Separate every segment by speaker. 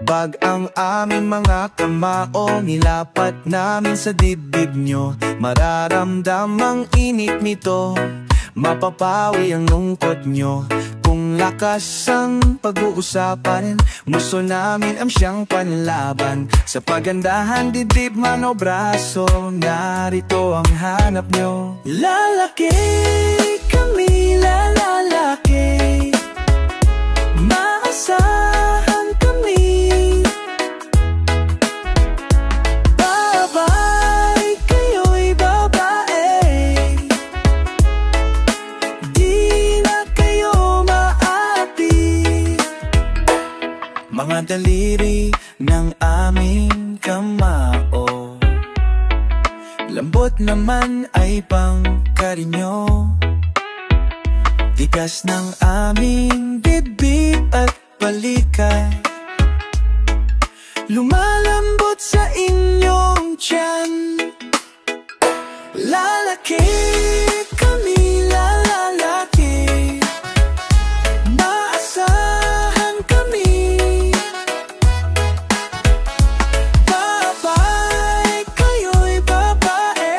Speaker 1: Kapag ang aming mga kamao nilapat namin sa dibdib nyo, mararamdamang init nito, mapapawi ang lungkot nyo. Kung lakas ang pag-uusapan, gusto namin ang siyang panlaban. Sa pagandahan, dibdib man o braso, narito ang hanap nyo. Lalaki kami, lalaki, maasahan kami. Babae, kayo'y babae, di na kayo maapi. Mga daliri ng aming kamao, lambot naman ay pangkarinyo. Tigas ng aming bibig at balikat, lumalambot sa inyong tiyan. Lalaki kami, lalaki, maasahan kami. Babae, kayo'y babae,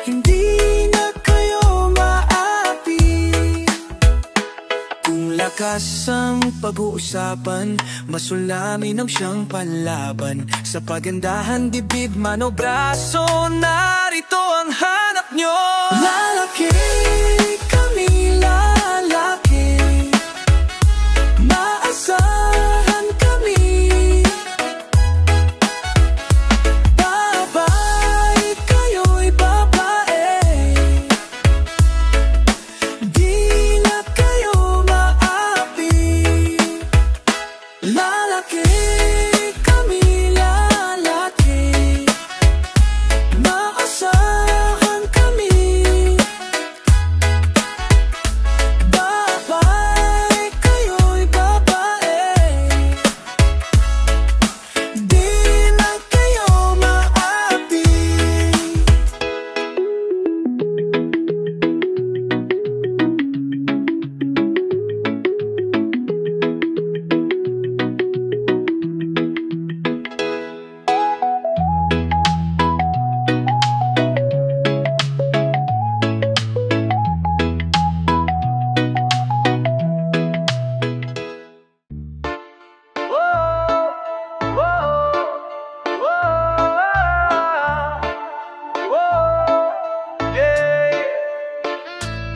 Speaker 1: hindi na kayo maapi. Kung lakas ang pag-uusapan, masulamin ang siyang panlaban. Sa pagandahan, dibdib man o braso, narito ang hanap nyo. Lalaki kami, lalaki, maasahan kami. Babae, kayo'y babae, di na kayo maapi. Lalaki kami, lalaki, maasahan kami. Babae, kayo'y babae, di na kayo maapi.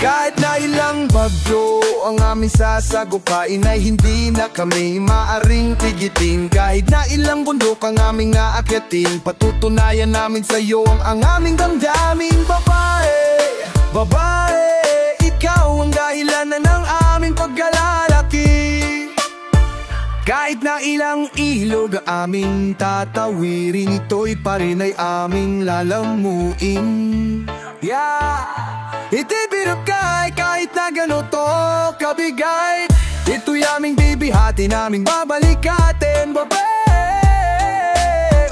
Speaker 1: Kahit na ilang bagyo ang aming sasagupain, ay hindi na kami maaring pigitin. Kahit na ilang bundok ang aming aakyatin, patutunayan namin sa'yo ang aming damdamin. Babae, babae, ikaw ang dahilan ng aming pagkalalaki. Kahit na ilang ilog ang aming tatawirin, ito'y pa rin ay aming lalamuin. Yeah! Itibirap kay kahit na ganito kabigay, ito'y aming bibihati, naming babalikatin. Babae,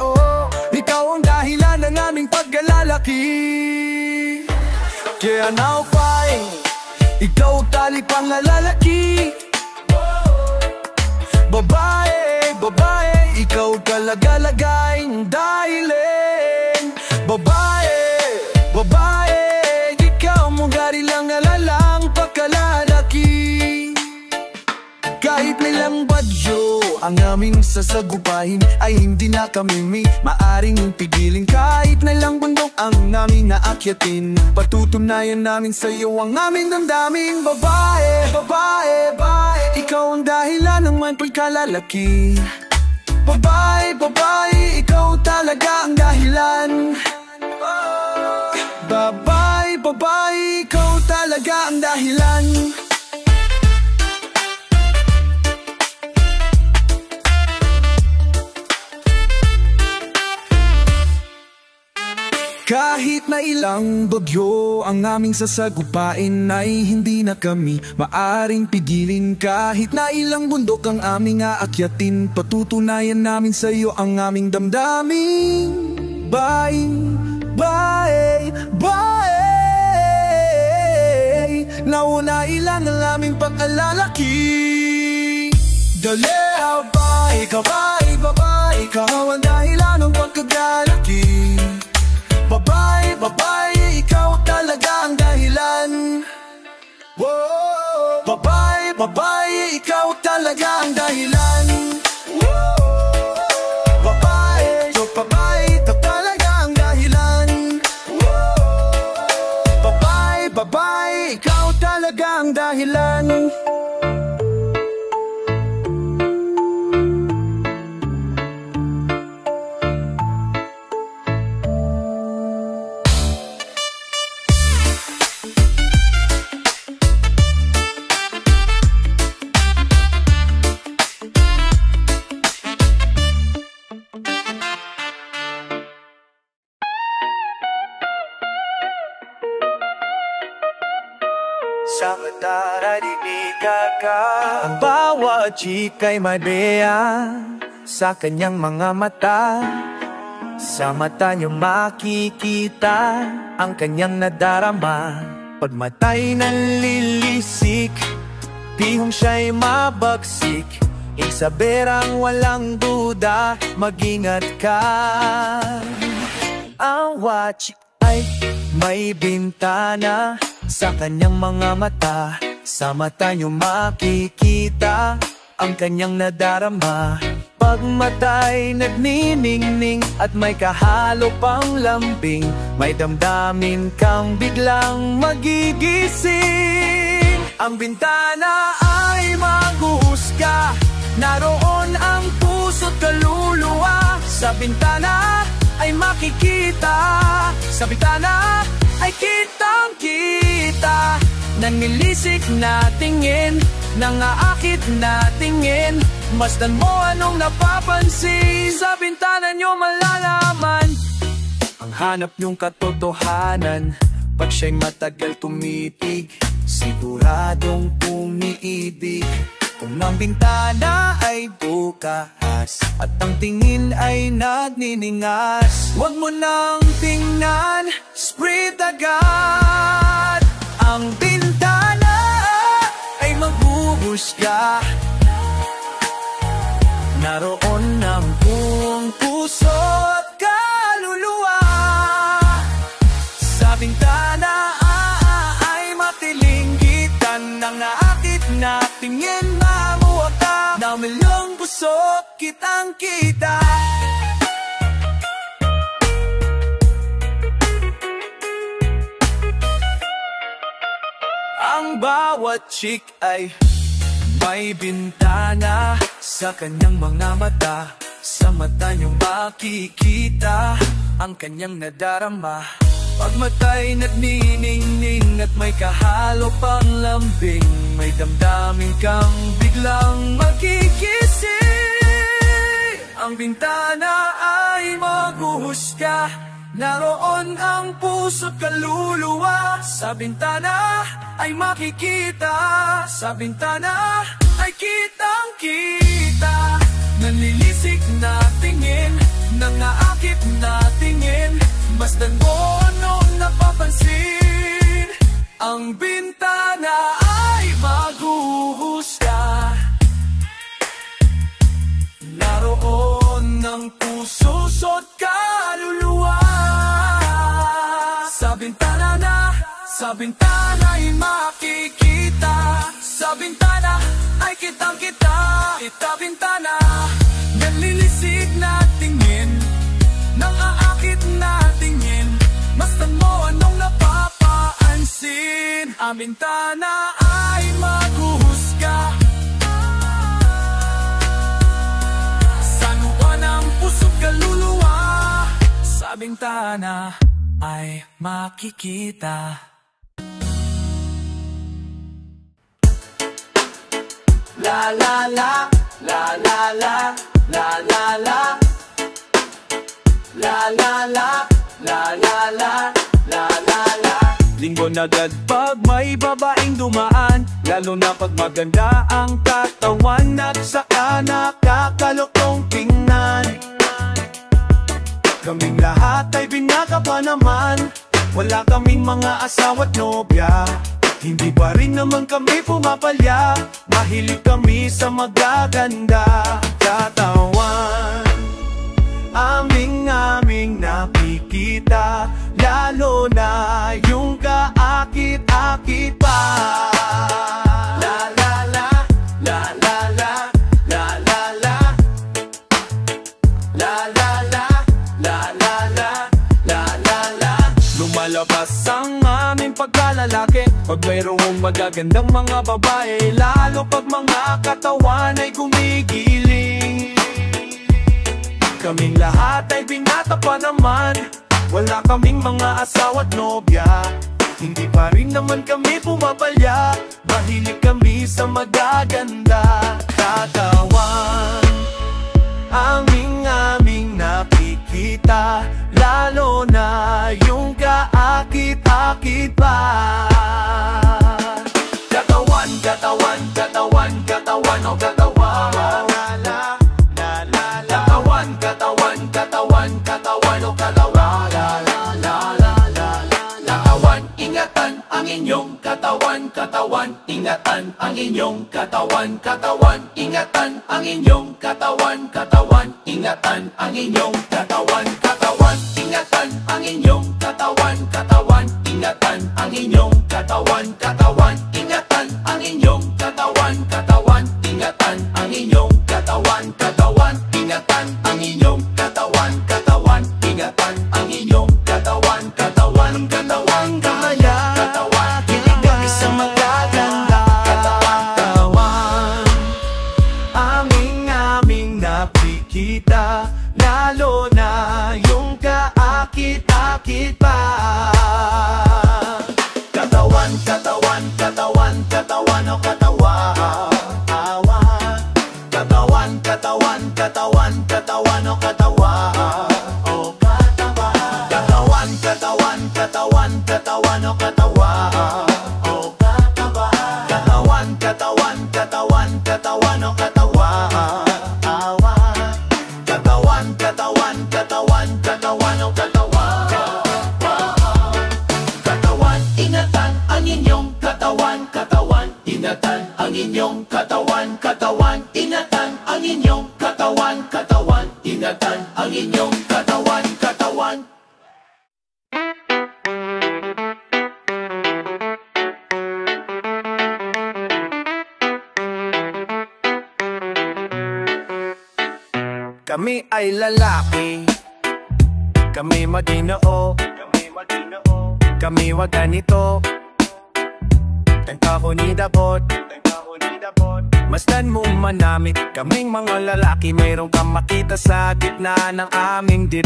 Speaker 1: oh, ikaw ang dahilan ng aming pagkalalaki. Kaya now fine, ikaw talik pang lalaki. Babae, babae, ikaw talagalagay dahilin. Babae, babae, mugari lang alalang pagkalalaki. Kahit nilang badyo ang aming sasagupahin, ay hindi na kami maaring pigilin. Kahit nilang bundok ang aming naakyatin, patutunayan namin sa'yo ang aming damdamin. Babae, babae, babae, ikaw ang dahilan ng manpo'y kalalaki. Babae, babae, ikaw talaga ang dahilan. Babae, babae, ikaw talaga ang dahilan. Kahit na ilang bagyo ang aming sasagupain, ay hindi na kami maaring pigilin. Kahit na ilang bundok ang aming aakyatin, patutunayan namin sa'yo ang aming damdamin. Bae, bae, bae, nauna ilang ang aming pagkalalaki. Dali habay, kabay, babae, ikaw ang dahilan ng pagkagalaki. Babae, babae, ikaw talaga ang dahilan. Whoa! Babae, babae, ikaw talaga ang dahilan. Whoa! Babae, so babae, ikaw talaga ang dahilan. Whoa! Babae, babae, ikaw talaga ang dahilan. Sa mata narinig ka, ang bawat chika'y may beya sa kanyang mga mata. Sa mata niyo makikita ang kanyang nadarama. Pag mata'y nalilisik, bihong siya'y mabagsik. Isaberang walang duda, mag-ingat ka. Ang watch ay may bintana sa kanyang mga mata. Sa mata niyo makikita ang kanyang nadarama. Pag mata'y nagniningning at may kahalo pang lambing, may damdamin kang biglang magigising. Ang bintana ay maghuhusga, naroon ang puso't kaluluwa. Sa bintana ay makikita, sa bintana ay kitang-kita. Nangilisik na tingin, nangaakit na tingin, masdan mo anong napapansin. Sa bintana nyo malalaman ang hanap nyong katotohanan. Pag siya'y matagal tumitig, siguradong umiibig. Kung ang bintana ay bukas at ang tingin ay nagniningas, huwag mo nang tingnan, sprint agad. Ang bintana ay maghuhusga, naroon ang buong puso't kaluluwa. Sa bintana ay matilinggitan ng naakit na tingin, mamuwaka na milong puso kitang-kita. Ang bawat chick ay may bintana sa kanyang mga mata. Sa mata niyong makikita ang kanyang nadarama. Pag mata'y nagniningning at may kahalo pang lambing, may damdamin kang biglang magigising. Ang bintana ay maghuhusga, naroon ang puso't kaluluwa. Sa bintana ay makikita, sa bintana ay kitang-kita. Nanlilisik na tingin, nangaakit na tingin, masdan mo anong napapansin. Ang bintana ay maghuhusga, naroon ng puso't kaluluwa. Sa bintana ay makikita, sa bintana ay kitang-kita. Ita bintana, nalilisig na tingin, nangaakit na tingin, masdan mo anong napapansin. Ang bintana ay maghuhusga, sanuan ang puso't kaluluwa. Sa bintana ay makikita. La la la, la la la, la la la, la la la, la la la, la la la. Linggo na agad pag may babaeng dumaan, lalo na pag maganda ang katawan at saka nakakalokong tingnan. Kaming lahat ay binaka pa naman, wala kaming mga asawa't nobya. Hindi pa rin naman kami pumapalya. Mahilig kami sa magaganda katawan. Aming nakikita, lalo na yung kaakit-akit pa. La la la, la la la, la la la, la la la, la la la, la la la. Lumalabas ang aming pagkalalaki pag mayroong magagandang mga babae, lalo pag mga katawan ay gumigiling. Kaming lahat ay binata pa naman, wala kaming mga asawa't nobya. Hindi pa rin naman kami pumapalya, mahilig kami sa magaganda katawan. Aming nakikita, lalo na yung kaakit-akit pa. Katawan, katawan, katawan, katawan, o katawan. Katawan, katawan, katawan, o katawan. Katawan, ingatan ang inyong katawan, katawan, ingatan ang inyong katawan, katawan, ingatan ang inyong katawan, katawan, ingatan ang inyong katawan, katawan, ingatan ang inyong katawan, katawan, ingatan ang inyong katawan, katawan, ingatan ang inyong katawan, katawan, ingatan ang inyong katawan, katawan, ingatan ang inyong katawan, katawan, ingatan ang inyong katawan, katawan, katawan, kaya katawan, kilig kami sa magaganda katawan. Aming nakikita, lalo na yung kaakit-akit pa. Katawan, katawan, katawan, katawan, o katawan. Katawan, katawan, katawan, katawan, o katawan. Katawan, katawan, katawan, katawan, o katawan. Katawan, katawan, katawan, katawan, o katawan. Katawan, katawan, katawan, katawan, o katawan. Katawan, ingatan ang inyong katawan, katawan, ingatan ang inyong katawan, katawan, ingatan ang inyong katawan, katawan, ingatan ang inyong katawan, katawan. Kami ay lalaki, kami maginoo, kami wag ganito. Tangka ko ni dabot, masdan mo manamit. Kaming mga lalaki, mayroong kang makita sa gitna ng aming dit.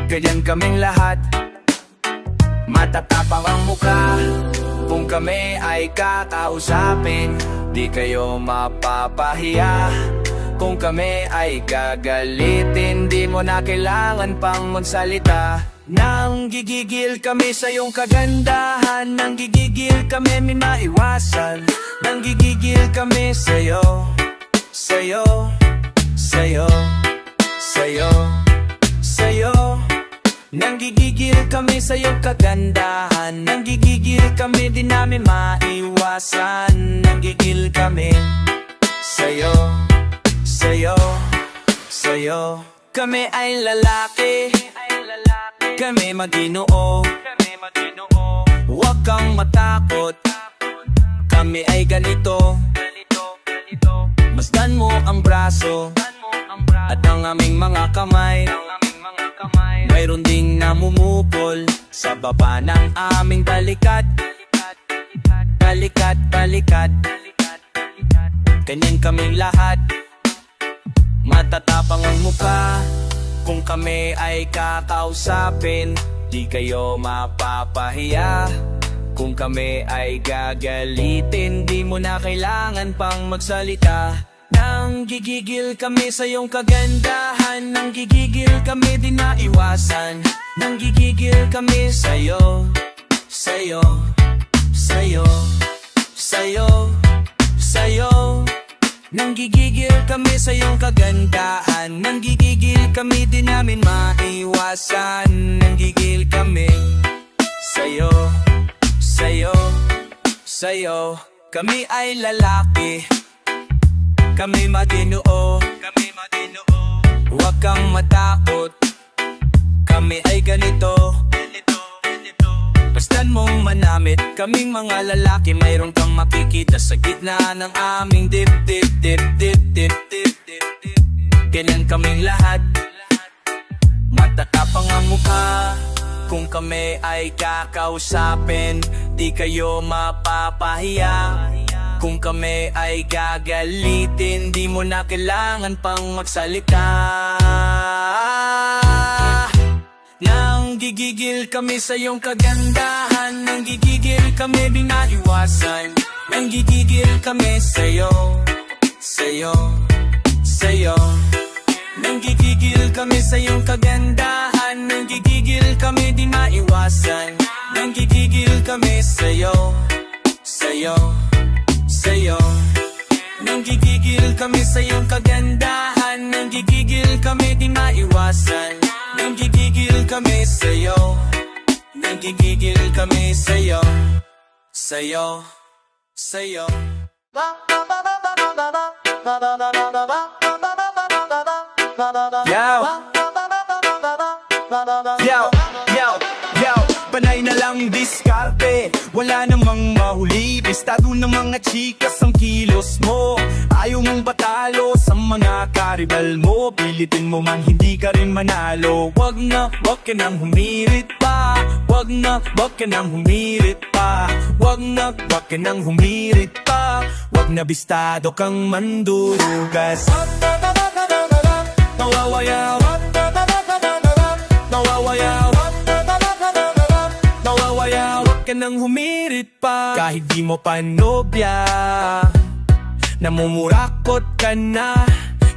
Speaker 1: Ganyan kaming lahat, matatapang ang mukha. Kung kami ay kakausapin, di kayo mapapahiya. Kung kami ay gagalitin, di mo na kailangan pang magsalita. Nang gigigil kami sa iyong kagandahan, nang gigigil kami minaiwasan, nang gigigil kami sa'yo, sa'yo, sa'yo, sa'yo, sa'yo. Nang gigigil kami sa iyong kagandahan, nang gigigil kami di namin maiwasan, nang gigil kami sa'yo, sa'yo, sa'yo. Kami ay lalaki, kami maginoo, huwag kang matakot. Kami ay ganito, masdan mo ang braso at ang aming mga kamay. Mayroon ding namumupol sa baba ng aming balikat. Balikat, balikat, ganyan kaming lahat, matatapang ang mukha. Kung kami ay kakausapin, di kayo mapapahiya. Kung kami ay gagalitin, di mo na kailangan pang magsalita. Nang gigigil kami sa iyong kagandahan, nang gigigil kami di naiwasan, nang gigigil kami sa'yo, sa'yo, sa'yo, sa'yo, sa'yo. Nang gigigil kami sa iyong kagandahan, nang gigigil kami di namin maiwasan, nang gigil kami
Speaker 2: sa'yo, sa'yo, sa'yo. Kami ay lalaki, kami matinoo, kami matinoo. Huwag kang matakot, kami ay ganito, ganito, ganito. Bastan mong manamit, kaming mga lalaki. Mayroon kang makikita sa gitna ng aming dip-dip, dip-dip, dip-dip, dip-dip. Ganyan kaming lahat, matatapang ang mukha. Kung kami ay kakausapin, di kayo mapapahiya. Kung kami ay gagalitin, di mo na kailangan pang magsalita. Nanggigigil kami sa iyong kagandahan, nanggigigil kami di naiwasan. Nanggigigil kami sa'yo, sa'yo, sa'yo. Nanggigigil kami sa iyong kagandahan, nanggigigil kami di maiwasan. Nanggigigil kami sa'yo, sa'yo, sa'yo. Nanggigigil kami sa iyong kagandahan, nanggigigil kami di maiwasan. Nanggigigil kami sa'yo, nanggigigil kami sa'yo, sa'yo, sa'yo. Yo, yo, yo, yo. Panay na lang diskarte, wala namang mahuli. Estado ng mga chikas ang kilos mo. Ayaw mong batalo sa mga karibal mo. Pilitin mo man hindi ka rin manalo. Wag ka nang humirit pa. Wag ka nang humirit pa. Wag ka nang humirit pa. Wag na bistado kang mandurugas. Nawawayaw, nawawayaw, nawawayaw. Huwag ka nang humirit pa. Kahit di mo pa nobya, namumurakot ka na.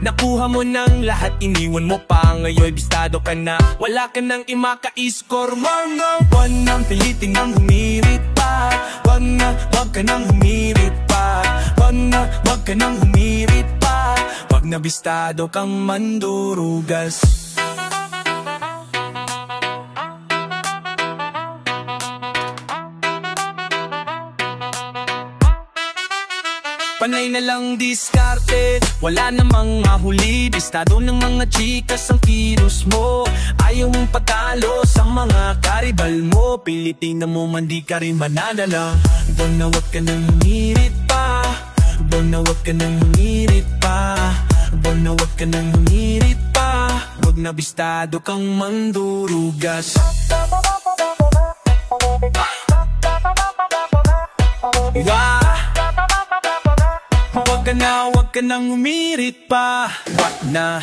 Speaker 2: Nakuha mo ng lahat, iniwan mo pa. Ngayon bistado ka na, wala ka nang imaka-score. Wag nang pilitin ang humirit pa. Wag ka nang humirit pa. Wag ka nang humirit pa. Wag na bistado kang mandurugas. Panay na lang diskarte, wala namang mahuli. Bistado ng mga chikas ang kilos mo. Ayaw mong patalo sa mga karibal mo. Pilitin na mo man di ka rin mananala. Wag ka nang humirit pa. Wag ka nang humirit pa. Wag ka nang humirit pa. Wag na bistado kang mandurugas. Wag ka nang humirit pa. Wag ka nang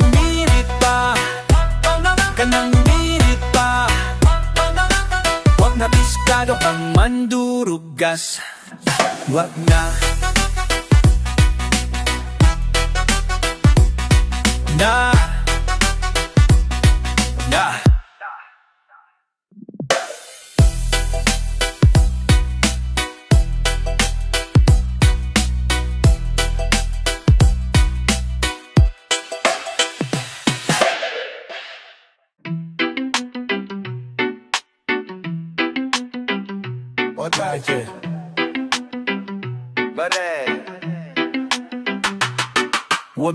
Speaker 2: humirit pa. Ka nang humirit pa. Wag na bistado kang mandurugas. Wag na.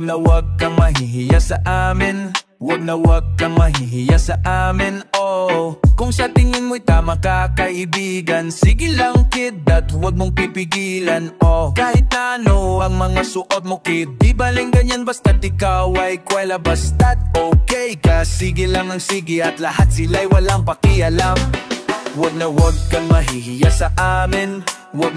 Speaker 2: Wag kang mahihiya sa amin. Wag kang mahihiya sa amin, oh. Kung sa tingin mo'y tama ka, kaibigan, sige lang kid, at wag mong pipigilan, oh. Kahit na ano ang mga suot mo kid, di baling ganyan basta't ikaw ay kwela. Basta't okay ka, sige lang ng sige, at lahat sila'y walang pakialam. Wag kang mahihiya sa amin. Wag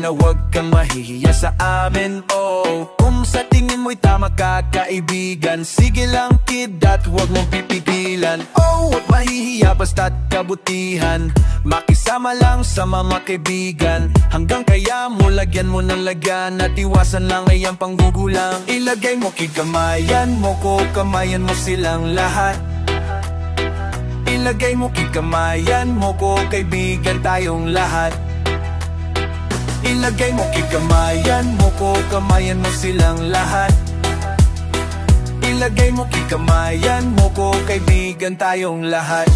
Speaker 2: kang mahihiya sa amin, oh. Kung sa tingin mo'y tama ka, kaibigan, sige lang kid, at wag mong pipigilan, oh. Wag mahihiya basta't kabutihan, makisama lang sa mga kaibigan. Hanggang kaya mo, lagyan mo ng lagan, at iwasan lang ay ang panggugulang. Ilagay mo kid, kamayan mo ko, kamayan mo silang lahat. Ilagay mo kid, kamayan mo ko, kaibigan tayong lahat. Ilagay mo kid, kamayan mo ko, kamayan mo silang lahat. Ilagay mo kid, kamayan mo ko, kaibigan tayong lahat.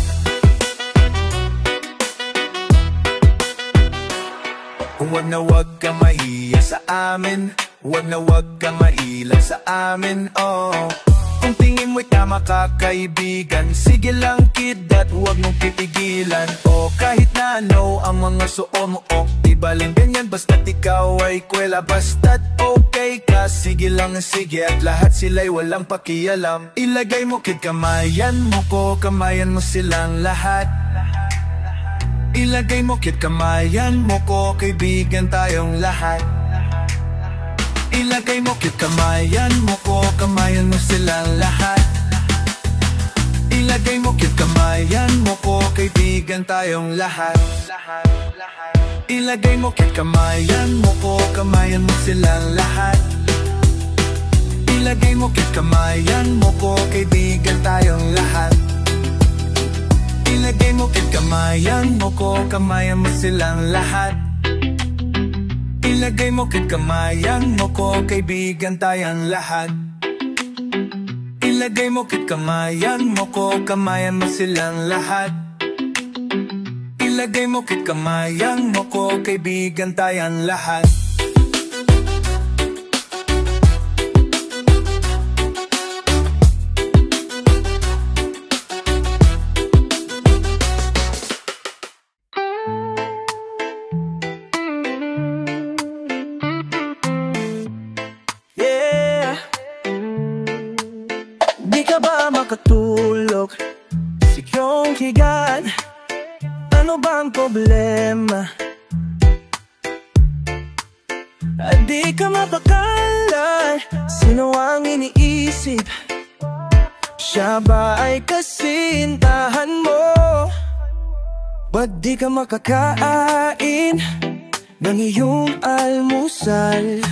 Speaker 2: Wag na wag ka mahiya sa amin, wag na wag ka mailag sa amin, oh. Kung tingin mo'y tama ka kaibigan, sige lang kid at huwag mong pipigilan. O kahit na ano ang mga suon mo, di baling ganyan basta't ikaw ay kwela. Basta't okay ka, sige lang sige at lahat sila'y walang pakialam. Ilagay mo kid kamayan mo ko, kamayan mo silang lahat. Ilagay mo kid kamayan mo ko, kaibigan tayong lahat. Ilagay mo kit kamayan mo ko, kamayan mo silang lahat. Ilagay mo kit kamayan mo ko, kaibigan tayong lahat. Ilagay mo kit kamayan mo ko, kamayan mo silang lahat. Ilagay mo kit kamayan mo ko, kaibigan tayong lahat. Ilagay mo kit kamayan mo ko, kamayan mo silang lahat. Ilagay mo kit kamayan mo ko, kaibigan tayong lahat. Ilagay mo kit kamayan mo ko, kamayan mo silang lahat. Ilagay mo kit kamayan mo ko, kaibigan tayong lahat.
Speaker 3: Di ka ba makatulog sa iyong higaan? Ano ba ang problema? At di ka mapakalan, sino ang iniisip? Siya ba ay kasintahan mo? Ba't di ka makakain ng iyong almusal?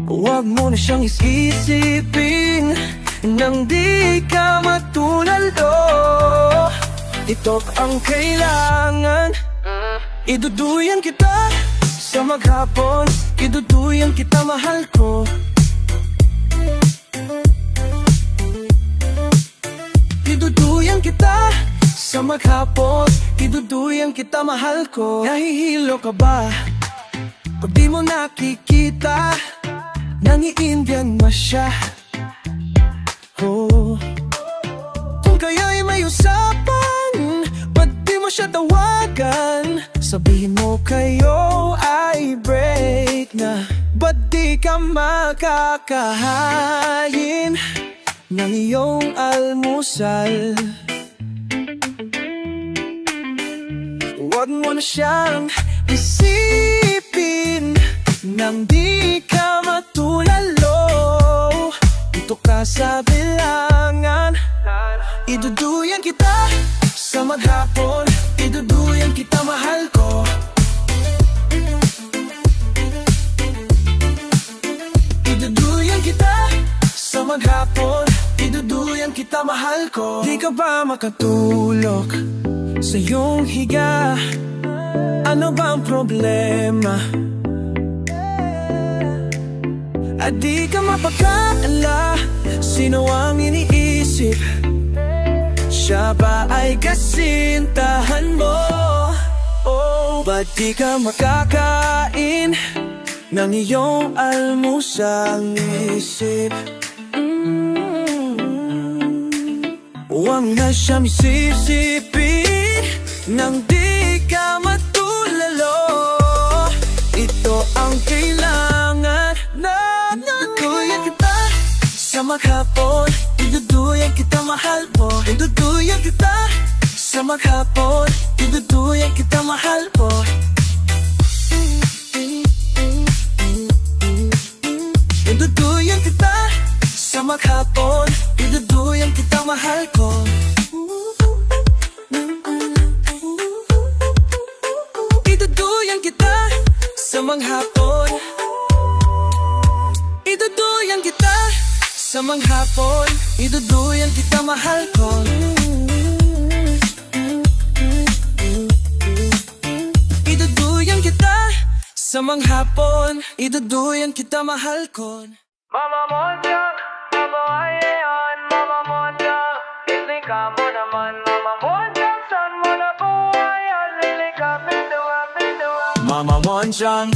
Speaker 3: Huwag mo na siyang isipin nang di ka matulalo. Ito ang kailangan. Iduduyan kita sa maghapon, iduduyan kita mahal ko. Iduduyan kita sa maghapon, iduduyan kita mahal ko. Nahihilo ka ba pag di mo nakikita? Nangiindiyan mo siya, oh. Kung kaya'y may usapan, ba't di mo siya tawagan? Sabihin mo kayo ay break na. Ba't di ka makakahain ng iyong almusal? Huwag mo na siyang isipin nang di ka matulalo. Dito ka sa bilangan, iduduyan kita sa maghapon, iduduyan kita mahal ko. Iduduyan kita sa maghapon, iduduyan kita mahal ko. Di ka ba makatulog sa iyong higa? Ano ba ang problema? At di ka mapakala, sino ang iniisip? Siya ba ay kasintahan mo? Oh, ba't di ka makakain ng iyong almusal? Isip, huwag na siyang isisipin nang di ka matulalo. Ito ang kailangan. Iduduyan kita sa maghapon, iduduyan kita mahal mo. Iduduyan kita sa maghapon, iduduyan kita mahal mo. Iduduyan kita sa maghapon, iduduyan kita mahal ko. Iduduyan kita sa maghapon, iduduyan kita sa maghapon, iduduyan kita mahal ko. Iduduyan kita sa maghapon, iduduyan kita mahal ko.
Speaker 4: Mama Monja, Mama Ayan, Mama Monja, isling ka mo naman, Mama Monja, saan mo na buhay?
Speaker 2: Monchang,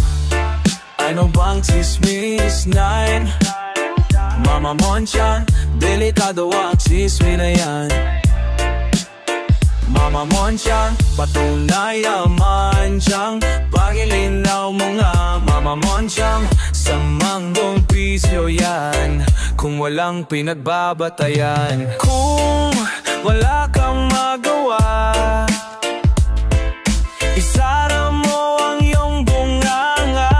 Speaker 2: ano bang chismis 9? Mama Monchang, delikado ang chismis na yan. Mama Monchang, patunay naman siyang pagilinaw mo nga. Mama Monchang, sa manggong pisyo yan, kung walang pinagbabatayan. Kung wala kang magawa, isara mo ang iyong bunganga.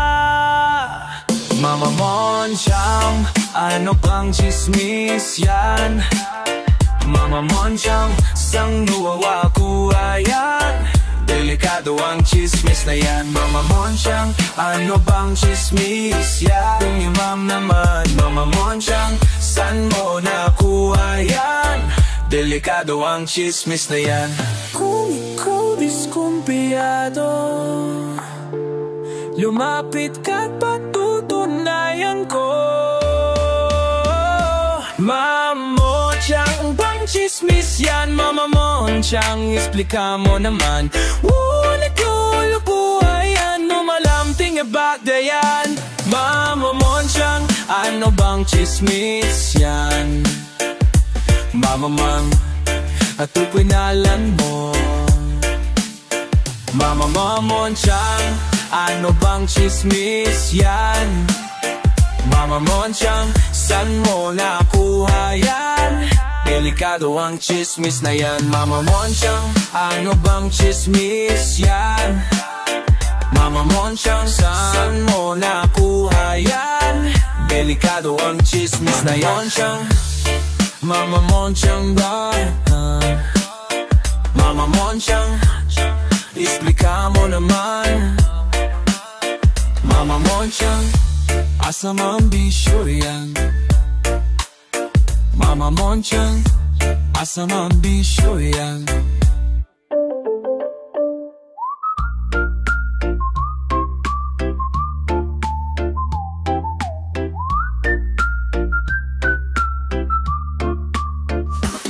Speaker 2: Mama Monchang, ano bang chismis yan? Mama Monchang, sang nuwawakuha yan. Delikado ang chismis na yan. Mama Monchang, ano bang chismis yan? Kung imam naman, Mama Monchang, san mo nakuha yan? Delikado ang chismis na yan.
Speaker 3: Kung ikaw diskumpiyado, lumapit ka't patutunayan ko. Mama Monchang, bang chismis yan? Mama Monchang, explika mo naman. Nagkulo buhay yan, no malamting about the yan. Mama Monchang, ano bang chismis yan? Mama Mang, at upinalan mo. Mama Monchang, ano bang chismis yan? Mama Monchang, san mo nakuha yan? Delikado ang chismis na yan. Mama Monchang, ano bang chismis yan? Mama Monchang, san mo nakuha yan? Delikado ang chismis na yan. Mama Monchang ba? Mama Monchang, explika mo naman. Mama Monchang, asa mang bisyo yan? Mama Monchang, asa mang bisyo yan?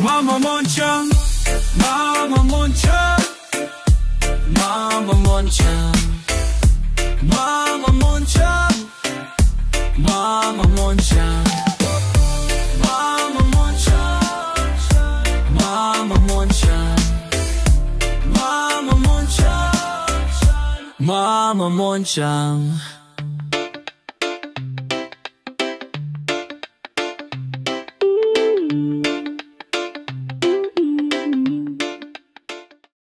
Speaker 3: Mama Monchang, Mama Monchang, Mama Monchang, Mama Monchang, Mama Monchang, Mama Monchang, Mama Monchang, Mama Monchang, Mama Monchang.